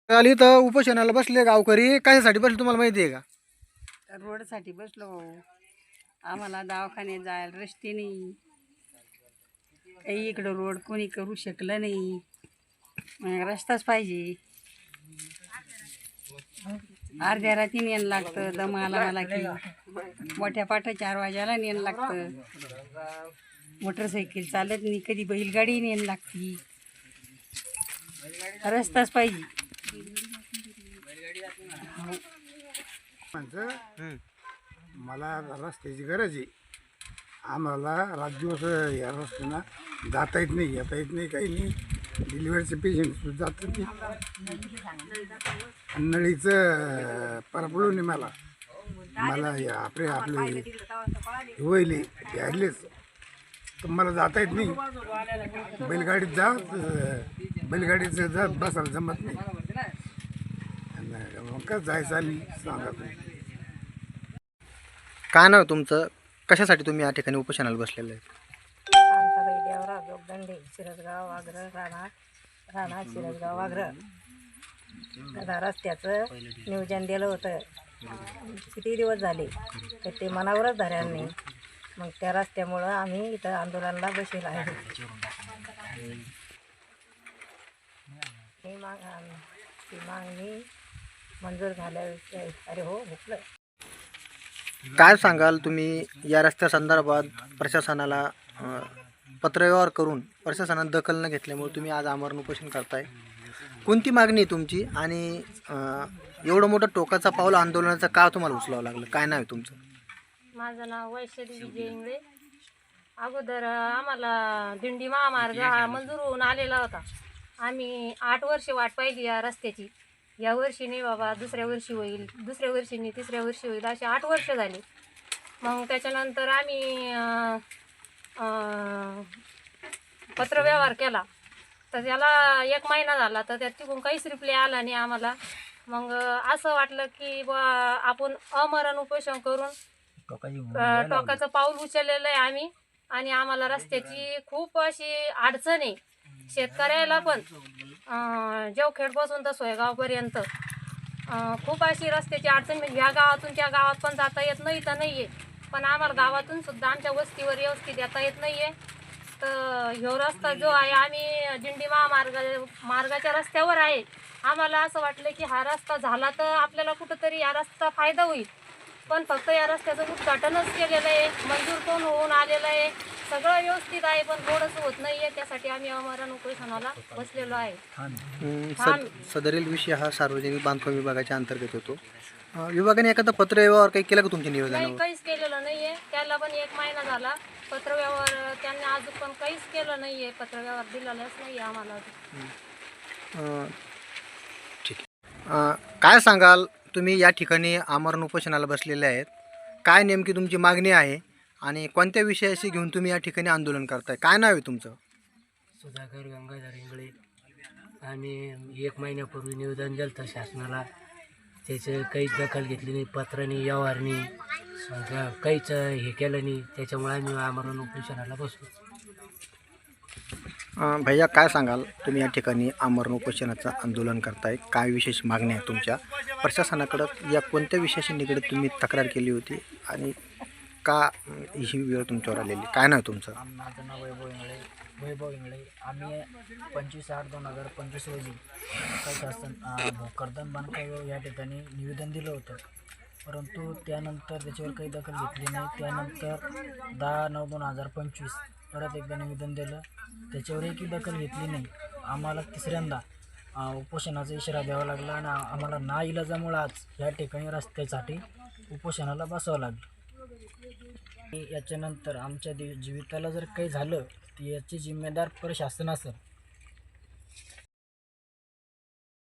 आली तर उपोषणाला बसले गावकरी कशासाठी बसले तुम्हाला माहिती आहे का? रोडसाठी बसलो. आम्हाला दवाखान्यात जायला रस्ते नाही, काही इकडं रोड कोणी करू शकलं नाही. मग रस्ताच पाहिजे. अर्ध्या रात्री नेण लागतं, दमाला मला की मोठ्या पाठ 4 वाजायला नेण लागतं. मोटरसायकल चालत नाही, कधी बैलगाडी नेण लागती. रस्ताच पाहिजे. मला रस्त्याची गरज आहे. आम्हाला रात दिवस या रस्त्यानं जाता येत नाही, येता येत नाही, काही नाही. डिलिव्हरीचे पेशंट सुद्धा जातात नाही. नळीचं परपडून नाही मला आपले होईल यायलेच तर मला जाता येत नाही. बैलगाडीचं जा बसायला जमत नाही. मग काय जायचं आम्ही सांगा. काय नाव तुमचं? कशासाठी तुम्ही या ठिकाणी उपोषणाला बसलेले आहेत? शांताबाई देवराव जोगदंडे, शिरसगाव वाघरं, राणा शिरसगाव वाघरं. आता रस्त्याचं नियोजन दिलं होतं, किती दिवस झाले तर ते मनावरच धरलं नाही. मग त्या रस्त्यामुळं आम्ही इथं आंदोलनाला बसेल आहे. ती मागणी मंजूर झाल्या. अरे हो भुकलं. काय सांगाल तुम्ही या रस्त्या संदर्भात? प्रशासनाला पत्रव्यवहार करून प्रशासनाने दखल न घेतल्यामुळे तुम्ही आज आमरण उपोषण करताय. कोणती मागणी आहे तुमची आणि एवढं मोठं टोकाचा पाऊल आंदोलनाचं का तुम्हाला उचलावं लागलं? काय नाव आहे तुमचं? माझं नाव वैशाली विजय इंगळे. अगोदर आम्हाला दिंडी महामार्ग हा मंजूर होऊन आलेला होता. आम्ही 8 वर्ष वाट पाहिली या रस्त्याची. या वर्षी नाही बाबा, दुसऱ्या वर्षी होईल, दुसऱ्या वर्षी नाही, तिसऱ्या वर्षी होईल, असे 8 वर्ष झाले. मग त्याच्यानंतर आम्ही पत्रव्यवहार केला, तर त्याला 1 महिना झाला, तर त्यात तिकडून काहीच रिप्लाय आला नाही आम्हाला. मग असं वाटलं की बा आपण अमरण उपोषण करून टोकाचं पाऊल उचललेलं आहे आम्ही. आणि आम्हाला रस्त्याची खूप अशी अडचण आहे. शेतकऱ्याला पण जेवखेडपासून तर सोयगावपर्यंत खूप अशी रस्त्याची अडचण. म्हणजे ह्या गावातून त्या गावात पण जाता येत नाही तर नाही आहे, पण आम्हाला गावातून सुद्धा आमच्या वस्तीवर व्यवस्थित येता येत नाही आहे. तर ह्यो रस्ता जो आहे, आम्ही दिंडी मार्गाच्या रस्त्यावर आहे. आम्हाला असं वाटलं की हा रस्ता झाला तर आपल्याला कुठंतरी या रस्ता फायदा होईल, पण फक्त या रस्त्याचं उद्घाटनच केलेलं आहे, मंजूर पण होऊन आलेलं आहे, सगळं व्यवस्थित आहे, पण रोडच होत नाही आहे. त्यासाठी आम्ही अमरण उपोषणाला बसलेलो आहे. सदरील विषय हा सार्वजनिक बांधकाम विभागाच्या अंतर्गत होतो. विभागाने एखादा पत्रव्यवहार काही केला का तुमच्या निवेदनावर? नाही, काहीच केलेलं नाही आहे. त्याला पण 1 महिना झाला. पत्रव्यवहार त्यांनी अजून पण काहीच केलं नाही आहे. पत्रव्यवहार दिलेलाच नाही आहे आम्हाला अजून. ठीक आहे. काय सांगाल तुम्ही या ठिकाणी आमरण उपोषणाला बसलेले आहेत? काय नेमकी तुमची मागणी आहे आणि कोणत्या विषयाशी घेऊन तुम्ही या ठिकाणी आंदोलन करताय? काय नाव आहे तुमचं? सुधाकर गंगाधर इंगळे. आम्ही 1 महिन्यापूर्वी निवेदन दिलं होतं शासनाला, त्याचं काहीच दखल घेतली नाही. पत्रांनी व्यवहारनी काहीच हे केलं नाही. त्याच्यामुळे आम्ही आमरण उपोषणाला बसलो. भैया काय सांगाल तुम्ही या ठिकाणी आमरण उपोषणाचं आंदोलन करताय? काय विशेष मागणी आहे तुमच्या? प्रशासनाकडं या कोणत्या विषयाशी निगडीत तुम्ही तक्रार केली होती आणि का ही वेळ तुमच्यावर आलेली? काय नाव तुमचं? माझं नाव वैभव इंगळे. आम्ही 25/8/2025 रोजी शासन भोकरदन बांधकाम या ठिकाणी निवेदन दिलं होतं, परंतु त्यानंतर त्याच्यावर काही दखल घेतली नाही. त्यानंतर 10/9/2025 परत एकदा निवेदन दिलं, त्याच्यावर एकही दखल घेतली नाही. आम्हाला तिसऱ्यांदा उपोषणाचा इशारा द्यावा लागला आणि आम्हाला नाईलाजामुळे आज या ठिकाणी रस्त्यासाठी उपोषणाला बसावं लागलं. याच्यानंतर आमच्या जीविताला जर काही झालं तर याची जिम्मेदार प्रशासन असेल.